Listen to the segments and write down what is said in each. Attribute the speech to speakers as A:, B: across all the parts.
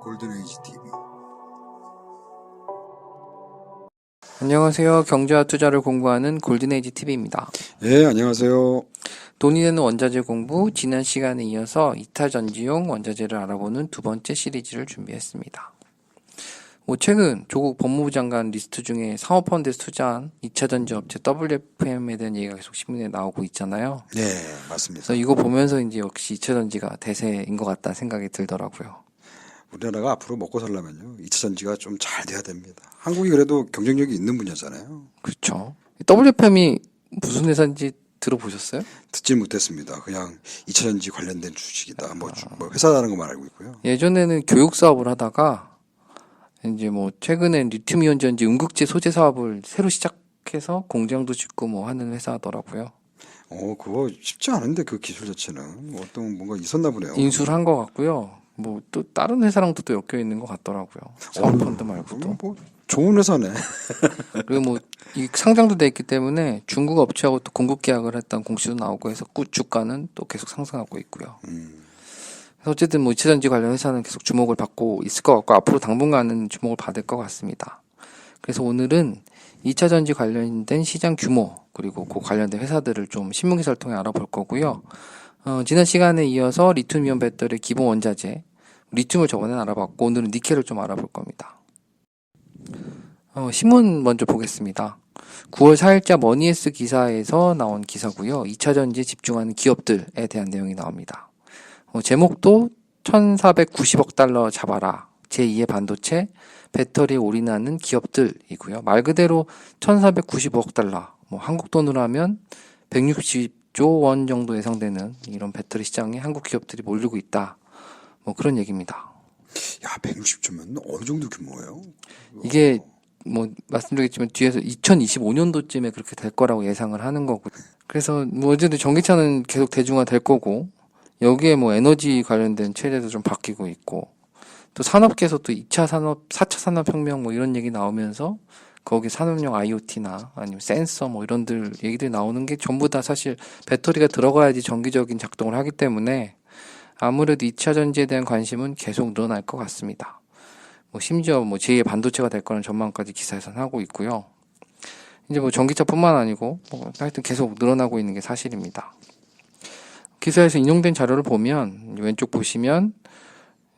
A: 골든에이지 TV.
B: 안녕하세요. 경제와 투자를 공부하는 골든에이지 TV입니다.
A: 예, 안녕하세요.
B: 돈이 되는 원자재 공부, 지난 시간에 이어서 이타전지용 원자재를 알아보는 두 번째 시리즈를 준비했습니다. 최근 조국 법무부 장관 리스트 중에 사모펀드에서 투자한 2차전지 업체 WFM에 대한 얘기가 계속 신문에 나오고 있잖아요.
A: 네, 맞습니다.
B: 그래서 이거 보면서 이제 역시 2차전지가 대세인 것 같다는 생각이 들더라고요.
A: 우리나라가 앞으로 먹고 살려면요, 2차 전지가 좀 잘 돼야 됩니다. 한국이 그래도 경쟁력이 있는 분야잖아요.
B: 그렇죠. WFM이 무슨 회사인지 들어보셨어요?
A: 듣지 못했습니다. 그냥 2차 전지 관련된 주식이다. 뭐 회사라는 것만 알고 있고요.
B: 예전에는 교육 사업을 하다가 이제 최근엔 리튬이온 전지 음극재 소재 사업을 새로 시작해서 공장도 짓고 하는 회사더라고요.
A: 그거 쉽지 않은데 그 기술 자체는 어떤 뭔가 있었나 보네요.
B: 인수를 한 것 같고요. 또 다른 회사랑도 또 엮여 있는 것 같더라고요. 사모펀드 말고도.
A: 좋은 회사네.
B: 그리고 이 상장도 돼 있기 때문에 중국 업체하고 또 공급 계약을 했다는 공시도 나오고 해서 주가는 또 계속 상승하고 있고요. 그래서 어쨌든 2차전지 관련 회사는 계속 주목을 받고 있을 것 같고 앞으로 당분간은 주목을 받을 것 같습니다. 그래서 오늘은 2차전지 관련된 시장 규모 그리고 그 관련된 회사들을 좀 신문기사를 통해 알아볼 거고요. 지난 시간에 이어서 리튬이온 배터리 기본 원자재 리튬을 저번에 알아봤고 오늘은 니켈을 좀 알아볼 겁니다. 신문 먼저 보겠습니다. 9월 4일자 머니에스 기사에서 나온 기사고요. 2차전지에 집중하는 기업들에 대한 내용이 나옵니다. 제목도 1490억 달러 잡아라. 제2의 반도체 배터리에 올인하는 기업들이고요. 말 그대로 1490억 달러. 한국 돈으로 하면 160조 원 정도 예상되는 이런 배터리 시장에 한국 기업들이 몰리고 있다. 그런 얘기입니다.
A: 야, 160조면 어느 정도 규모예요?
B: 이게 말씀드리겠지만 뒤에서 2025년도쯤에 그렇게 될 거라고 예상을 하는 거고. 그래서 어쨌든 전기차는 계속 대중화 될 거고 여기에 에너지 관련된 체제도 좀 바뀌고 있고 또 산업계에서 또 2차 산업, 4차 산업혁명 이런 얘기 나오면서 거기 산업용 IoT나 아니면 센서 이런들 얘기들이 나오는 게 전부 다 사실 배터리가 들어가야지 정기적인 작동을 하기 때문에 아무래도 2차 전지에 대한 관심은 계속 늘어날 것 같습니다. 심지어 제2의 반도체가 될 거라는 전망까지 기사에서는 하고 있고요. 이제 전기차뿐만 아니고 하여튼 계속 늘어나고 있는 게 사실입니다. 기사에서 인용된 자료를 보면 왼쪽 보시면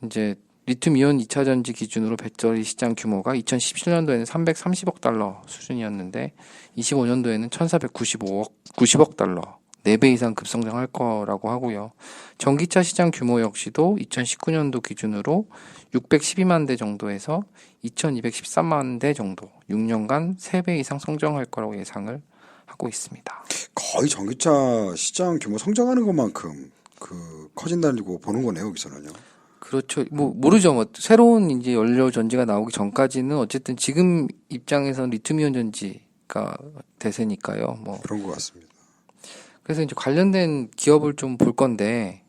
B: 이제 리튬이온 2차 전지 기준으로 배터리 시장 규모가 2017년도에는 330억 달러 수준이었는데 25년도에는 1490억 달러 4배 이상 급성장할 거라고 하고요. 전기차 시장 규모 역시도 2019년도 기준으로 612만 대 정도에서 2213만 대 정도 6년간 3배 이상 성장할 거라고 예상을 하고 있습니다.
A: 거의 전기차 시장 규모 성장하는 것만큼 커진다고 보는 거네요, 여기서는요.
B: 그렇죠. 모르죠. 새로운 이제 연료 전지가 나오기 전까지는 어쨌든 지금 입장에서는 리튬이온 전지가 대세니까요.
A: 그런 것 같습니다.
B: 그래서 이제 관련된 기업을 좀 볼 건데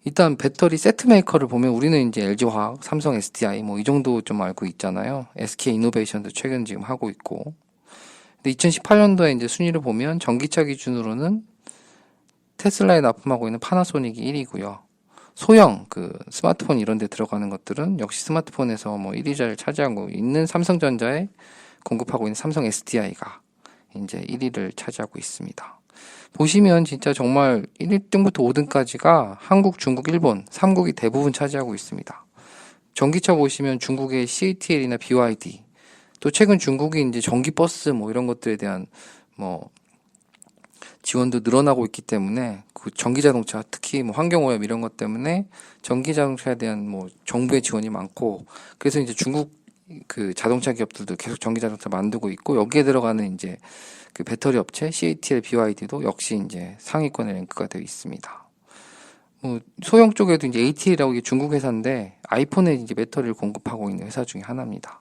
B: 일단 배터리 세트 메이커를 보면 우리는 이제 LG화학, 삼성 SDI 이 정도 좀 알고 있잖아요. SK 이노베이션도 최근 지금 하고 있고. 근데 2018년도에 이제 순위를 보면 전기차 기준으로는 테슬라에 납품하고 있는 파나소닉이 1위고요. 소형 스마트폰 이런 데 들어가는 것들은 역시 스마트폰에서 1위 자리를 차지하고 있는 삼성전자에 공급하고 있는 삼성 SDI가 이제 1위를 차지하고 있습니다. 보시면 진짜 정말 1등부터 5등까지가 한국, 중국, 일본 3국이 대부분 차지하고 있습니다. 전기차 보시면 중국의 CATL이나 BYD 또 최근 중국이 이제 전기버스 이런 것들에 대한 지원도 늘어나고 있기 때문에 전기자동차 특히 환경오염 이런 것 때문에 전기자동차에 대한 정부의 지원이 많고 그래서 이제 중국 자동차 기업들도 계속 전기자동차 만들고 있고 여기에 들어가는 이제 배터리 업체 CATL, BYD도 역시 이제 상위권에 랭크가 되어 있습니다. 소형 쪽에도 이제 ATL이라고 이게 중국 회사인데 아이폰에 이제 배터리를 공급하고 있는 회사 중에 하나입니다.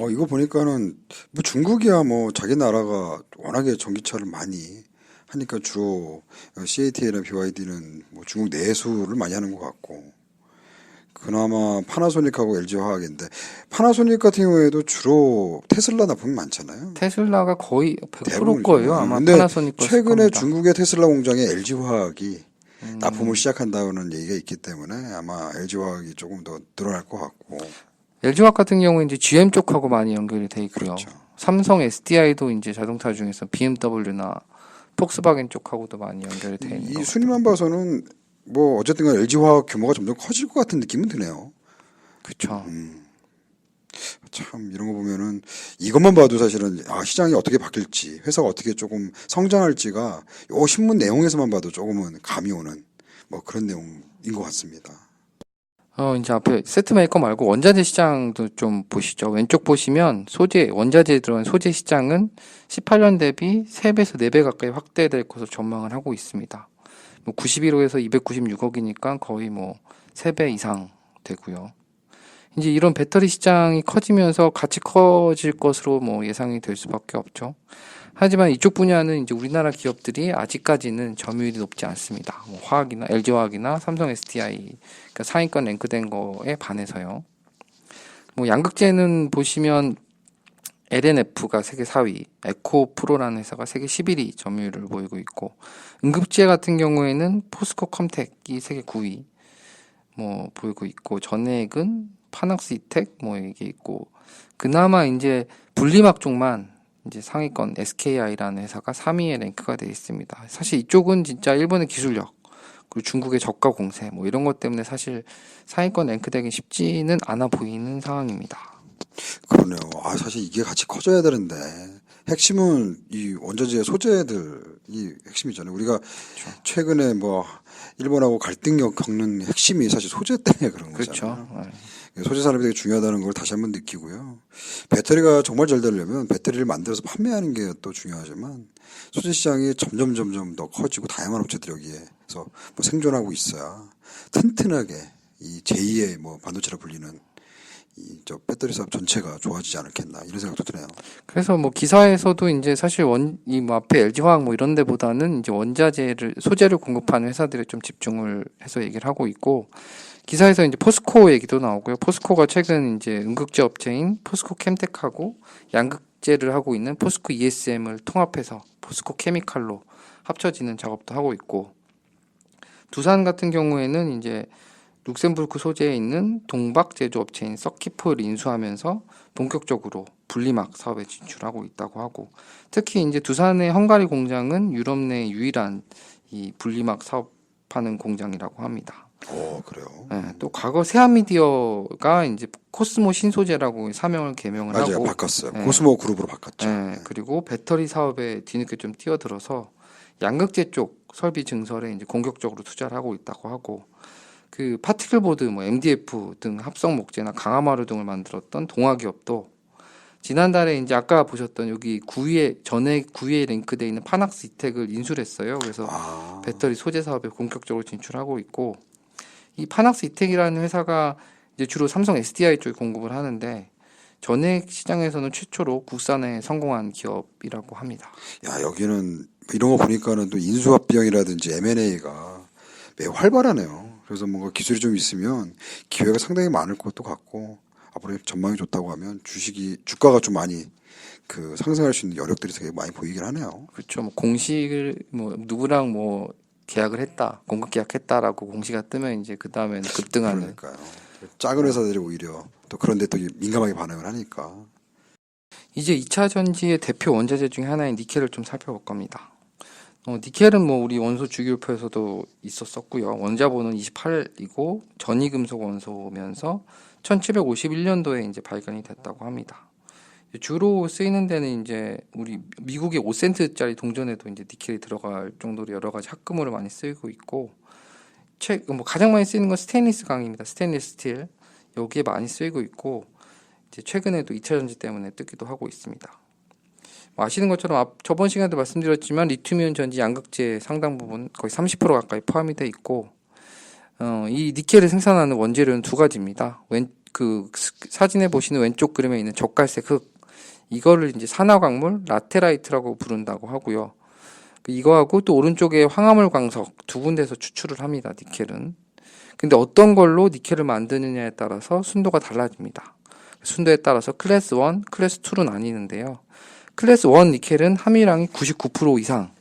A: 이거 보니까는 중국이야 자기 나라가 워낙에 전기차를 많이 하니까 주로 CATL이나 BYD는 중국 내수를 많이 하는 것 같고 그나마 파나소닉하고 LG화학인데 파나소닉 같은 경우에도 주로 테슬라 납품이 많잖아요.
B: 테슬라가 거의 100% 거예요. 아마
A: 근데
B: 파나소닉
A: 최근에
B: 겁니다.
A: 중국의 테슬라 공장에 LG화학이 납품을 시작한다는 얘기가 있기 때문에 아마 LG화학이 조금 더 늘어날 것 같고.
B: LG화학 같은 경우는 이제 GM 쪽하고 많이 연결이 돼 있고요.
A: 그렇죠.
B: 삼성 SDI도 이제 자동차 중에서 BMW나 폭스바겐 쪽하고도 많이 연결이 돼 있는
A: 이
B: 거.
A: 순위만 봐서는 뭐 어쨌든 간 LG화학 규모가 점점 커질 것 같은 느낌은 드네요.
B: 그렇죠.
A: 참 이런 거 보면은 이것만 봐도 사실은 시장이 어떻게 바뀔지 회사가 어떻게 조금 성장할지가 요 신문 내용에서만 봐도 조금은 감이 오는 뭐 그런 내용인 것 같습니다.
B: 이제 앞에 세트 메이커 말고 원자재 시장도 좀 보시죠. 왼쪽 보시면 원자재에 들어간 소재 시장은 18년 대비 3배에서 4배 가까이 확대될 것으로 전망을 하고 있습니다. 뭐 91억에서 296억이니까 거의 뭐 3배 이상 되고요. 이제 이런 배터리 시장이 커지면서 같이 커질 것으로 뭐 예상이 될 수밖에 없죠. 하지만 이쪽 분야는 이제 우리나라 기업들이 아직까지는 점유율이 높지 않습니다. 뭐 화학이나 LG화학이나 삼성 SDI, 그러니까 상위권 랭크된 거에 반해서요. 뭐 양극재는 보시면 LNF가 세계 4위, 에코프로라는 회사가 세계 11위 점유율을 보이고 있고, 응급재 같은 경우에는 포스코 컴텍이 세계 9위 뭐 보이고 있고, 전액은 파낙스 이텍 뭐 이게 있고, 그나마 이제 분리막 쪽만 이제 상위권 SKI라는 회사가 3위에 랭크가 되어 있습니다. 사실 이쪽은 진짜 일본의 기술력 그리고 중국의 저가 공세 뭐 이런 것 때문에 사실 상위권 랭크되기 쉽지는 않아 보이는 상황입니다.
A: 그러네요. 사실 이게 같이 커져야 되는데 핵심은 이 원자재 소재들이 핵심이잖아요. 우리가 최근에 뭐 일본하고 갈등 겪는 핵심이 사실 소재 때문에 그런 거잖아요.
B: 그렇죠.
A: 소재 산업이 되게 중요하다는 걸 다시 한번 느끼고요. 배터리가 정말 잘 되려면 배터리를 만들어서 판매하는 게 또 중요하지만 소재 시장이 점점 더 커지고 다양한 업체들이 여기에서 뭐 생존하고 있어야 튼튼하게 이 제2의 뭐 반도체라 불리는 저 배터리 사업 전체가 좋아지지 않을겠나 이런 생각도 드네요.
B: 그래서 뭐 기사에서도 이제 사실 이 뭐 앞에 LG화학 뭐 이런 데보다는 이제 소재를 공급하는 회사들에 좀 집중을 해서 얘기를 하고 있고, 기사에서 이제 포스코 얘기도 나오고요. 포스코가 최근 이제 응급제 업체인 포스코 캠텍하고 양극재를 하고 있는 포스코 ESM을 통합해서 포스코 케미칼로 합쳐지는 작업도 하고 있고, 두산 같은 경우에는 이제 룩셈부르크 소재에 있는 동박 제조업체인 서키포를 인수하면서 본격적으로 분리막 사업에 진출하고 있다고 하고, 특히 이제 두산의 헝가리 공장은 유럽 내 유일한 이 분리막 사업하는 공장이라고 합니다.
A: 그래요.
B: 네, 또 과거 세한미디어가 이제 코스모 신소재라고 사명을 개명을
A: 맞아요.
B: 하고
A: 바꿨어요.
B: 네.
A: 코스모 그룹으로 바꿨죠.
B: 네, 그리고 배터리 사업에 뒤늦게 좀 뛰어들어서 양극재 쪽 설비 증설에 이제 공격적으로 투자를 하고 있다고 하고, 그 파티클 보드, 뭐 MDF 등 합성 목재나 강화마루 등을 만들었던 동아 기업도 지난달에 이제 아까 보셨던 여기 9위에 전에 9위에 랭크되어 있는 파낙스 이텍을 인수를 했어요. 그래서 배터리 소재 사업에 본격적으로 진출하고 있고, 이 파낙스 이텍이라는 회사가 이제 주로 삼성 SDI 쪽에 공급을 하는데 전액 시장에서는 최초로 국산에 성공한 기업이라고 합니다.
A: 여기는 이런 거 보니까는 또 인수합 비용이라든지 M&A가 매우 활발하네요. 그래서 뭔가 기술이 좀 있으면 기회가 상당히 많을 것도 같고, 앞으로 전망이 좋다고 하면 주가가 좀 많이 상승할 수 있는 여력들이 되게 많이 보이긴 하네요.
B: 그렇죠. 뭐 공식을 뭐 누구랑 뭐 계약을 했다, 공급 계약했다라고 공시가 뜨면 이제 그 다음에는 급등하는.
A: 그러니까요. 작은 회사들이 오히려 또 그런데 또 민감하게 반응을 하니까.
B: 이제 2차 전지의 대표 원자재 중에 하나인 니켈을 좀 살펴볼 겁니다. 니켈은 뭐 우리 원소 주기율표에서도 있었었고요. 원자번호는 28이고 전이금속 원소면서 1751년도에 이제 발견이 됐다고 합니다. 주로 쓰이는 데는 이제 우리 미국의 5센트짜리 동전에도 이제 니켈이 들어갈 정도로 여러 가지 합금으로 많이 쓰이고 있고, 뭐 가장 많이 쓰이는 건 스테인리스 강입니다. 스테인리스 스틸 여기에 많이 쓰이고 있고, 이제 최근에도 2차 전지 때문에 뜨기도 하고 있습니다. 아시는 것처럼 저번 시간에도 말씀드렸지만 리튬이온 전지 양극재 상당 부분 거의 30% 가까이 포함이 돼 있고, 이 니켈을 생산하는 원재료는 두 가지입니다. 사진에 보시는 왼쪽 그림에 있는 젓갈색 흙, 이거를 이제 산화광물 라테라이트라고 부른다고 하고요. 이거하고 또 오른쪽에 황화물 광석 두 군데서 추출을 합니다. 니켈은. 근데 어떤 걸로 니켈을 만드느냐에 따라서 순도가 달라집니다. 순도에 따라서 클래스 1, 클래스 2로 나뉘는데요. 클래스 1 니켈은 함유량이 99% 이상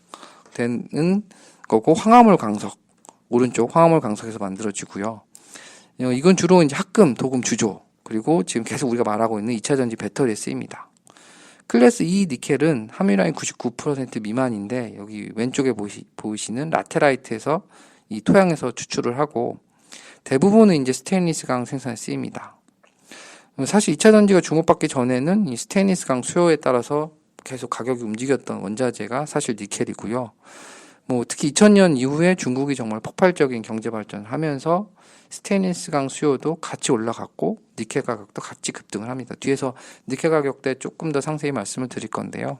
B: 되는 거고, 황화물 광석 오른쪽 황화물 광석에서 만들어지고요. 이건 주로 이제 합금, 도금, 주조, 그리고 지금 계속 우리가 말하고 있는 2차 전지 배터리에 쓰입니다. 클래스 E 니켈은 함유량이 99% 미만인데 여기 왼쪽에 보이시는 라테라이트에서 이 토양에서 추출을 하고 대부분은 이제 스테인리스 강 생산에 쓰입니다. 사실 2차 전지가 주목받기 전에는 이 스테인리스 강 수요에 따라서 계속 가격이 움직였던 원자재가 사실 니켈이고요. 특히 2000년 이후에 중국이 정말 폭발적인 경제 발전을 하면서 스테인리스 강 수요도 같이 올라갔고 니켈 가격도 같이 급등을 합니다. 뒤에서 니켈 가격대 조금 더 상세히 말씀을 드릴 건데요.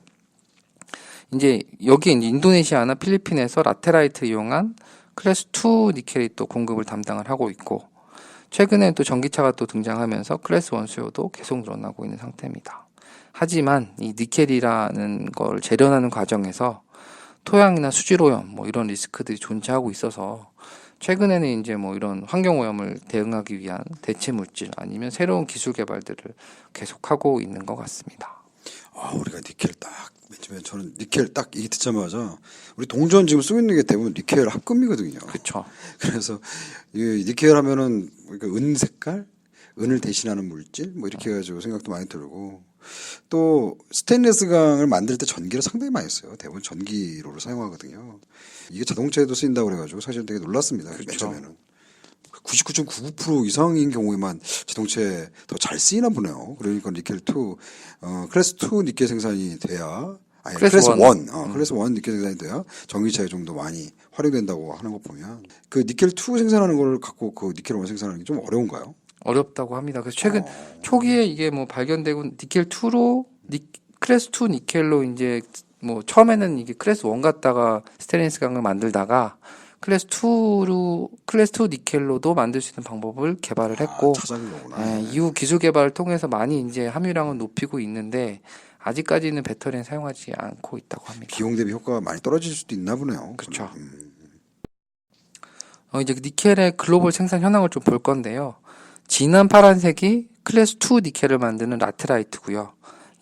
B: 이제 여기 인도네시아나 필리핀에서 라테라이트를 이용한 클래스 2 니켈이 또 공급을 담당을 하고 있고 최근에 또 전기차가 또 등장하면서 클래스 1 수요도 계속 늘어나고 있는 상태입니다. 하지만 이 니켈이라는 걸 재련하는 과정에서 토양이나 수질오염 이런 리스크들이 존재하고 있어서 최근에는 이제 이런 환경오염을 대응하기 위한 대체 물질 아니면 새로운 기술 개발들을 계속하고 있는 것 같습니다.
A: 우리가 니켈 딱, 맨 처음에 저는 니켈 딱 얘기 듣자마자 우리 동전 지금 쓰고 있는 게 대부분 니켈 합금이거든요.
B: 그렇죠.
A: 그래서 이 니켈 하면은 은 색깔, 은을 대신하는 물질 이렇게 해가지고 생각도 많이 들고 또 스테인리스 강을 만들 때 전기를 상당히 많이 써요. 대부분 전기로를 사용하거든요. 이게 자동차에도 쓰인다고 그래가지고 사실 되게 놀랐습니다. 맨 처음에는 99.99% 이상인 경우에만 자동차에 더 잘 쓰이나 보네요. 그러니까 니켈 2, 클래스 2 니켈 생산이 돼야 클래스 1, 클래스 1 니켈 생산이 돼야 전기차에 좀 더 많이 활용된다고 하는 거 보면 그 니켈 2 생산하는 걸 갖고 그 니켈 1 생산하는 게 좀 어려운가요?
B: 어렵다고 합니다. 그래서 최근 초기에 이게 발견되고 니켈 2로 클래스 2 니켈로 이제 처음에는 이게 클래스 1 갖다가 스테인리스 강을 만들다가 클래스 2 니켈로도 만들 수 있는 방법을 개발을 했고
A: 찾아낸 거구나.
B: 이후 기술 개발을 통해서 많이 이제 함유량을 높이고 있는데 아직까지는 배터리는 사용하지 않고 있다고 합니다.
A: 비용 대비 효과가 많이 떨어질 수도 있나 보네요.
B: 그렇죠. 이제 니켈의 글로벌 생산 현황을 좀 볼 건데요. 진한 파란색이 클래스 2 니켈을 만드는 라테라이트고요.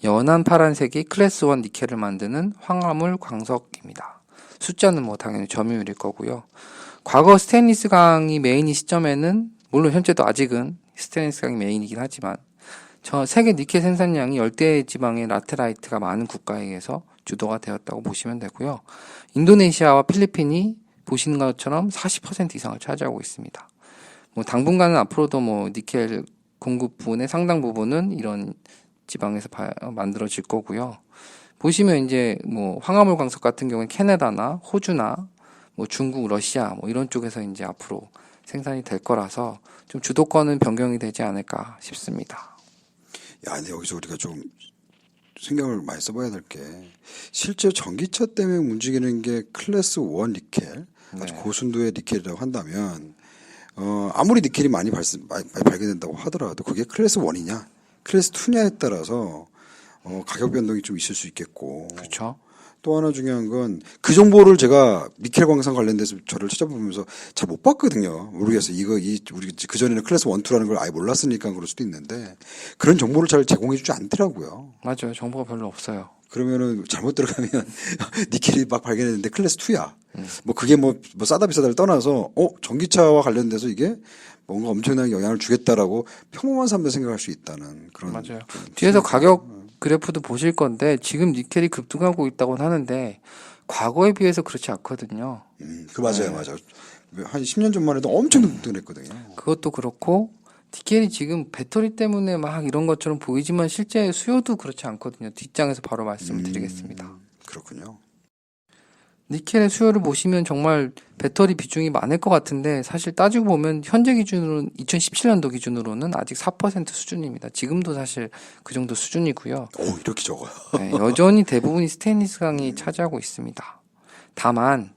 B: 연한 파란색이 클래스 1 니켈을 만드는 황화물 광석입니다. 숫자는 당연히 점유율일 거고요. 과거 스테인리스 강이 메인인 시점에는 물론 현재도 아직은 스테인리스 강이 메인이긴 하지만 세계 니켈 생산량이 열대 지방의 라테라이트가 많은 국가에 의해서 주도가 되었다고 보시면 되고요. 인도네시아와 필리핀이 보시는 것처럼 40% 이상을 차지하고 있습니다. 당분간은 앞으로도 니켈 공급 부분의 상당 부분은 이런 지방에서 만들어질 거고요. 보시면 이제 황화물 광석 같은 경우는 캐나다나 호주나 중국, 러시아 이런 쪽에서 이제 앞으로 생산이 될 거라서 좀 주도권은 변경이 되지 않을까 싶습니다.
A: 근데 여기서 우리가 좀 신경을 많이 써봐야 될 게 실제 전기차 때문에 움직이는 게 클래스 1 니켈, 아주 고순도의 니켈이라고 한다면 아무리 니켈이 많이 발견된다고 하더라도 그게 클래스 1이냐, 클래스 2냐에 따라서 가격 변동이 좀 있을 수 있겠고.
B: 그렇죠.
A: 또 하나 중요한 건 그 정보를 제가 니켈 광산 관련돼서 저를 찾아보면서 잘 못 봤거든요. 모르겠어요. 우리 그전에는 클래스 1, 2라는 걸 아예 몰랐으니까 그럴 수도 있는데 그런 정보를 잘 제공해 주지 않더라고요.
B: 맞아요. 정보가 별로 없어요.
A: 그러면은 잘못 들어가면 니켈이 막 발견했는데 클래스 2야. 그게 싸다 비싸다를 떠나서 전기차와 관련돼서 이게 뭔가 엄청나게 영향을 주겠다라고 평범한 사람들 생각할 수 있다는 그런.
B: 맞아요. 뒤에서 가격 그래프도 보실 건데 지금 니켈이 급등하고 있다고는 하는데 과거에 비해서 그렇지 않거든요.
A: 맞아요. 한 10년 전만 해도 엄청 급등했거든요.
B: 그것도 그렇고 니켈이 지금 배터리 때문에 막 이런 것처럼 보이지만 실제 수요도 그렇지 않거든요. 뒷장에서 바로 말씀을 드리겠습니다.
A: 그렇군요.
B: 니켈의 수요를 보시면 정말 배터리 비중이 많을 것 같은데 사실 따지고 보면 현재 기준으로는 2017년도 기준으로는 아직 4% 수준입니다. 지금도 사실 그 정도 수준이고요.
A: 이렇게 적어요.
B: 여전히 대부분이 스테인리스 강이 차지하고 있습니다. 다만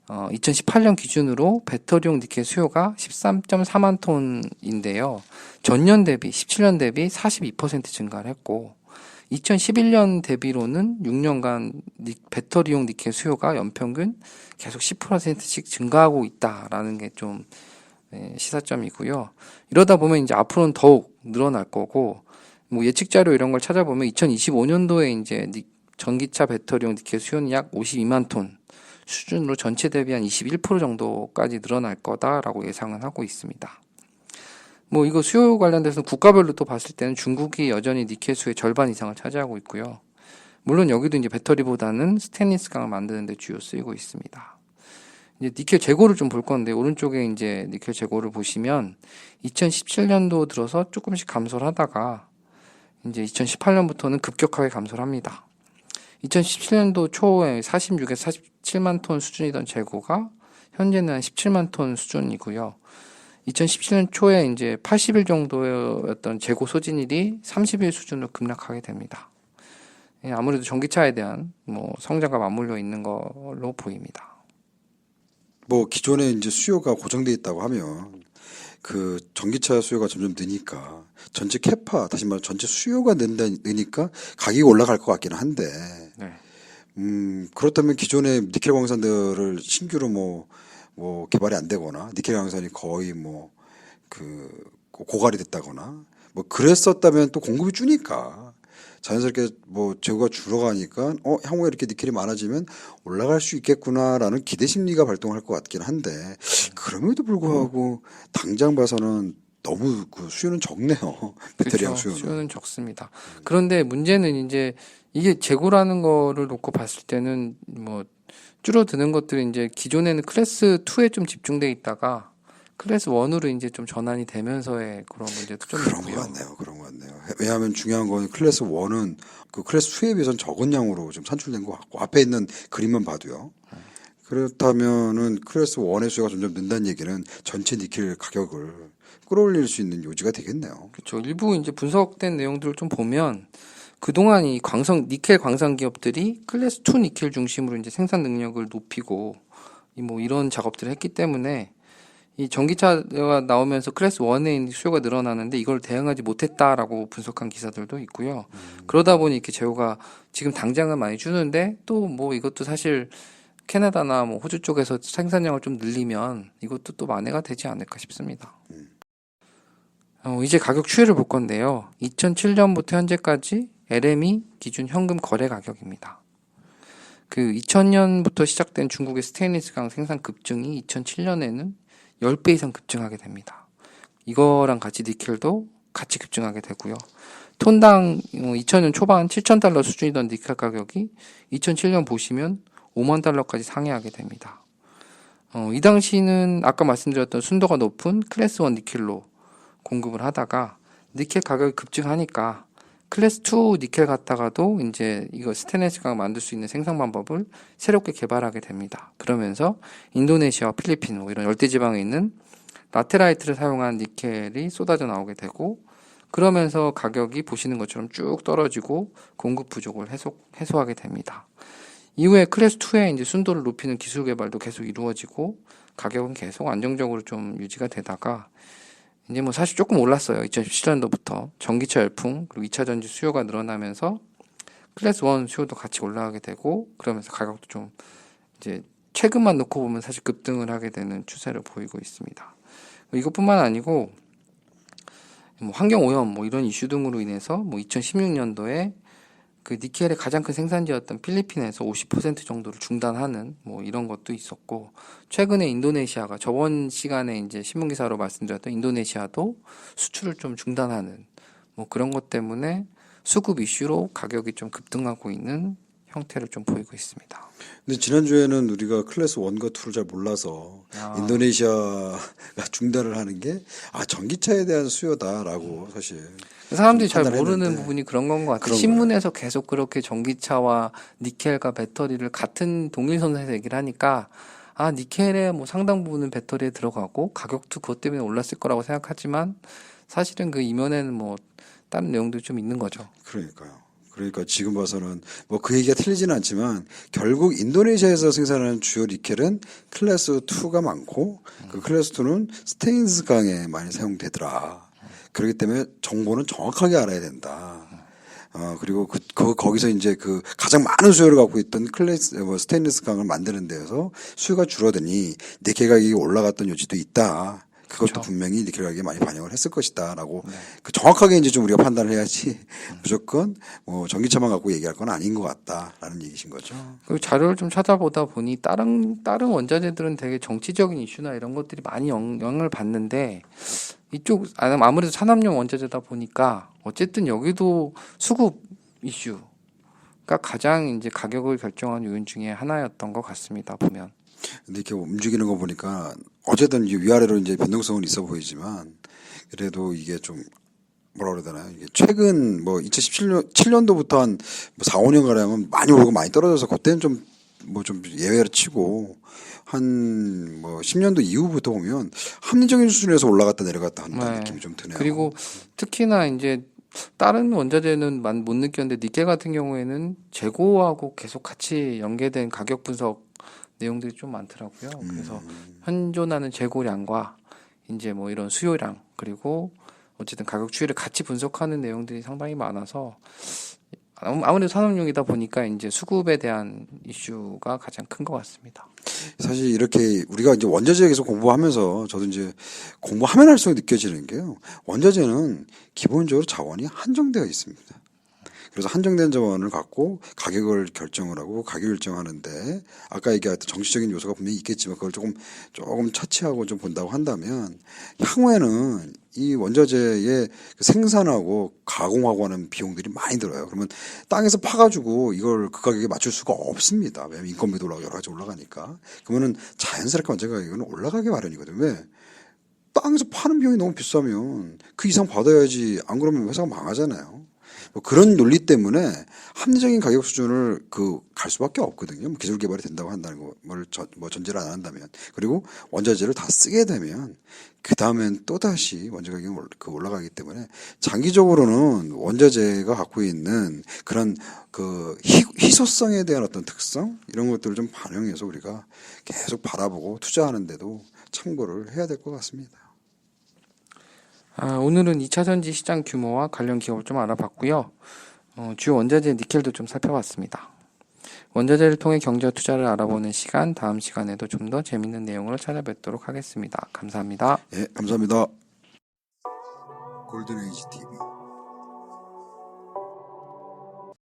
B: 2018년 기준으로 배터리용 니켈 수요가 13.4만 톤인데요. 전년 대비 17년 대비 42% 증가를 했고 2011년 대비로는 6년간 배터리용 니켈 수요가 연평균 계속 10%씩 증가하고 있다라는 게 좀 시사점이고요. 이러다 보면 이제 앞으로는 더욱 늘어날 거고 예측 자료 이런 걸 찾아보면 2025년도에 이제 전기차 배터리용 니켈 수요는 약 52만 톤 수준으로 전체 대비 한 21% 정도까지 늘어날 거다라고 예상은 하고 있습니다. 뭐 이거 수요 관련돼서 국가별로 또 봤을 때는 중국이 여전히 니켈 수의 절반 이상을 차지하고 있고요. 물론 여기도 이제 배터리보다는 스테인리스 강을 만드는 데 주요 쓰이고 있습니다. 이제 니켈 재고를 좀 볼 건데, 오른쪽에 이제 니켈 재고를 보시면 2017년도 들어서 조금씩 감소를 하다가 이제 2018년부터는 급격하게 감소를 합니다. 2017년도 초에 46에서 47만 톤 수준이던 재고가 현재는 한 17만 톤 수준이고요. 2017년 초에 이제 80일 정도였던 재고 소진일이 30일 수준으로 급락하게 됩니다. 예, 아무래도 전기차에 대한 뭐 성장과 맞물려 있는 걸로 보입니다.
A: 뭐 기존에 이제 수요가 고정돼 있다고 하면 그 전기차 수요가 점점 느니까 전체 캐파, 다시 말해 전체 수요가 느니까 가격이 올라갈 것 같기는 한데,
B: 네.
A: 그렇다면 기존의 니켈 광산들을 신규로 뭐 개발이 안 되거나 니켈 광산이 거의 뭐 그 고갈이 됐다거나 뭐 그랬었다면 또 공급이 줄니까 자연스럽게 뭐 재고가 줄어가니까 향후에 이렇게 니켈이 많아지면 올라갈 수 있겠구나라는 기대 심리가 발동할 것 같긴 한데, 그럼에도 불구하고 당장 봐서는 너무 그 수요는 적네요. 배터리형
B: 그렇죠.
A: 수요는.
B: 수요는 적습니다. 그런데 문제는 이제 이게 재고라는 거를 놓고 봤을 때는 뭐 줄어드는 것들이 이제 기존에는 클래스 2에 좀 집중돼 있다가 클래스 1으로 이제 좀 전환이 되면서의 그런 문제도 좀
A: 그런 것
B: 있고요.
A: 같네요. 그런 것 같네요. 왜냐하면 중요한 건 클래스 1은 그 클래스 2에 비해서는 적은 양으로 좀 산출된 것 같고, 앞에 있는 그림만 봐도요. 그렇다면은 클래스 1의 수요가 점점 는다는 얘기는 전체 니켈 가격을 끌어올릴 수 있는 요지가 되겠네요.
B: 그렇죠. 일부 이제 분석된 내용들을 좀 보면 그동안 이 니켈 광산 기업들이 클래스 2 니켈 중심으로 이제 생산 능력을 높이고 뭐 이런 작업들을 했기 때문에 이 전기차가 나오면서 클래스 1의 수요가 늘어나는데 이걸 대응하지 못했다라고 분석한 기사들도 있고요. 그러다 보니 이렇게 재고가 지금 당장은 많이 주는데 또 뭐 이것도 사실 캐나다나 뭐 호주 쪽에서 생산량을 좀 늘리면 이것도 또 만회가 되지 않을까 싶습니다. 이제 가격 추이를 볼 건데요. 2007년부터 현재까지 LME 기준 현금 거래 가격입니다. 그 2000년부터 시작된 중국의 스테인리스 강 생산 급증이 2007년에는 10배 이상 급증하게 됩니다. 이거랑 같이 니켈도 같이 급증하게 되고요. 톤당 2000년 초반 7,000달러 수준이던 니켈 가격이 2007년 보시면 5만 달러까지 상회하게 됩니다. 이 당시는 아까 말씀드렸던 순도가 높은 클래스 1 니켈로 공급을 하다가 니켈 가격이 급증하니까 클래스 2 니켈 갖다가도 이제 이거 스테인리스 강 만들 수 있는 생산 방법을 새롭게 개발하게 됩니다. 그러면서 인도네시아와 필리핀 뭐 이런 열대지방에 있는 라테라이트를 사용한 니켈이 쏟아져 나오게 되고, 그러면서 가격이 보시는 것처럼 쭉 떨어지고 공급 부족을 해소하게 됩니다. 이후에 클래스 2의 이제 순도를 높이는 기술 개발도 계속 이루어지고 가격은 계속 안정적으로 좀 유지가 되다가 이제 뭐 사실 조금 올랐어요. 2017년도부터 전기차 열풍 그리고 2차 전지 수요가 늘어나면서 클래스 1 수요도 같이 올라가게 되고, 그러면서 가격도 좀 이제 최근만 놓고 보면 사실 급등을 하게 되는 추세를 보이고 있습니다. 이것뿐만 아니고 뭐 환경 오염 뭐 이런 이슈 등으로 인해서 뭐 2016년도에 그 니켈의 가장 큰 생산지였던 필리핀에서 50% 정도를 중단하는 뭐 이런 것도 있었고, 최근에 인도네시아가 저번 시간에 이제 신문기사로 말씀드렸던 인도네시아도 수출을 좀 중단하는 뭐 그런 것 때문에 수급 이슈로 가격이 좀 급등하고 있는 형태를 좀 보이고 있습니다.
A: 근데 지난주에는 우리가 클래스 1과 2를 잘 몰라서 인도네시아가 중단을 하는 게 전기차에 대한 수요다라고 사실
B: 사람들이 잘
A: 판단을
B: 모르는
A: 했는데
B: 부분이 그런 건 것 같아요.
A: 그런
B: 신문에서 계속 그렇게 전기차와 니켈과 배터리를 같은 동일선에서 얘기를 하니까 니켈의 뭐 상당 부분은 배터리에 들어가고 가격도 그것 때문에 올랐을 거라고 생각하지만 사실은 그 이면에는 뭐 다른 내용도 좀 있는 거죠.
A: 그러니까요. 그러니까 지금 봐서는 뭐 그 얘기가 틀리지는 않지만 결국 인도네시아에서 생산하는 주요 니켈은 클래스 2가 많고 그 클래스 2는 스테인스 강에 많이 사용되더라. 그렇기 때문에 정보는 정확하게 알아야 된다. 그리고 거기서 이제 그 가장 많은 수요를 갖고 있던 스테인리스 강을 만드는 데에서 수요가 줄어드니 니켈 가격이 올라갔던 요지도 있다. 그것도
B: 그쵸.
A: 분명히 니켈 가격에 많이 반영을 했을 것이다라고
B: 네.
A: 그 정확하게 이제 좀 우리가 판단을 해야지 무조건 뭐 전기차만 갖고 얘기할 건 아닌 것 같다라는 얘기신 거죠.
B: 그리고 자료를 좀 찾아보다 보니 다른 원자재들은 되게 정치적인 이슈나 이런 것들이 많이 영향을 받는데 이쪽 아무래도 산업용 원자재다 보니까 어쨌든 여기도 수급 이슈가 가장 이제 가격을 결정한 요인 중에 하나였던 것 같습니다. 보면.
A: 근데 이렇게 움직이는 거 보니까 어쨌든 이제 위아래로 이제 변동성은 있어 보이지만 그래도 이게 좀 뭐라 그래야 되나요? 이게 최근 뭐 7년도부터 한 4, 5년 가량은 많이 오르고 많이 떨어져서 그때는 좀 뭐 좀 예외로 치고 한 뭐 10년도 이후부터 보면 합리적인 수준에서 올라갔다 내려갔다 한다는
B: 네.
A: 느낌이 좀 드네요.
B: 그리고 특히나 이제 다른 원자재는 못 느꼈는데 니켈 같은 경우에는 재고하고 계속 같이 연계된 가격 분석 내용들이 좀 많더라고요. 그래서 현존하는 재고량과 이제 뭐 이런 수요량 그리고 어쨌든 가격 추이를 같이 분석하는 내용들이 상당히 많아서 아무래도 산업용이다 보니까 이제 수급에 대한 이슈가 가장 큰 것 같습니다.
A: 사실 이렇게 우리가 이제 원자재에 계속 공부하면서 저도 이제 공부하면 할수록 느껴지는 게요. 원자재는 기본적으로 자원이 한정되어 있습니다. 그래서 한정된 자원을 갖고 가격을 결정을 하고 가격 결정하는데 아까 얘기했던 정치적인 요소가 분명히 있겠지만 그걸 조금 차치하고 좀 본다고 한다면 향후에는 이 원자재의 그 생산하고 가공하고 하는 비용들이 많이 들어요. 그러면 땅에서 파가지고 이걸 그 가격에 맞출 수가 없습니다. 왜냐하면 인건비도 올라가고 여러 가지 올라가니까. 그러면은 자연스럽게 원자 가격은 올라가기 마련이거든요. 왜? 땅에서 파는 비용이 너무 비싸면 그 이상 받아야지. 안 그러면 회사가 망하잖아요. 뭐 그런 논리 때문에 합리적인 가격 수준을 갈 수밖에 없거든요. 뭐 기술 개발이 된다고 한다는 걸 전제를 안 한다면. 그리고 원자재를 다 쓰게 되면 그 다음엔 또 다시 원자 가격이 올라가기 때문에 장기적으로는 원자재가 갖고 있는 그런 희소성에 대한 어떤 특성 이런 것들을 좀 반영해서 우리가 계속 바라보고 투자하는데도 참고를 해야 될 것 같습니다.
B: 오늘은 2차 전지 시장 규모와 관련 기업을 좀 알아봤고요. 주요 원자재 니켈도 좀 살펴봤습니다. 원자재를 통해 경제와 투자를 알아보는 시간, 다음 시간에도 좀 더 재밌는 내용으로 찾아뵙도록 하겠습니다. 감사합니다.
A: 예, 감사합니다. 골든에이지 TV